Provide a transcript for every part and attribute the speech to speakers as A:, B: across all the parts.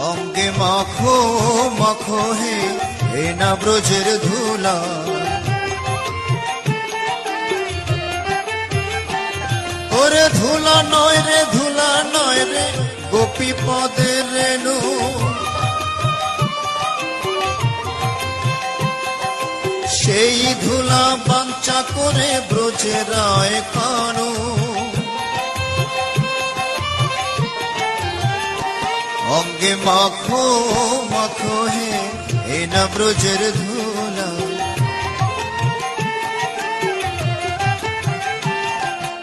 A: অঙ্গে মাখো মাখো হে না ব্রজের ধুলা, ওরে ধুলা নয় রে ধুলা নয় রে গোপী পদের রেণু, সেই ধুলা বাঞ্চা করে ব্রজের রায় কানু। অঙ্গে মাখো মাখো হে না ব্রজের ধুলা,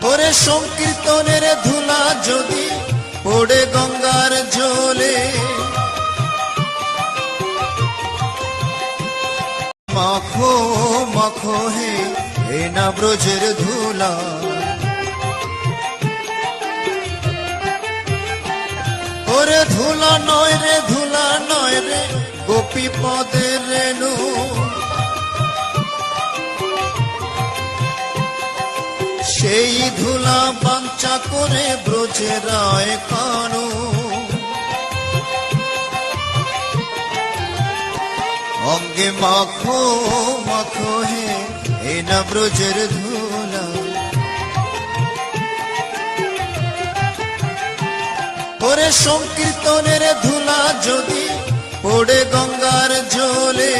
A: ওরে সংকীর্তনের ধুলা যদি পড়ে গঙ্গার জলে, মাখো মাখো হে না ব্রজের ধুলা, ওরে ধুলা নয় রে ধুলা নয় রে গোপী পদের রেণু, সেই ধুলা বাঞ্চা করে ব্রজের রায় কানু। অঙ্গে মাখো মাখো হে না ব্রজের ধুলা, ওরে সংকীর্তনের ধুলা যদি পড়ে গঙ্গার জলে।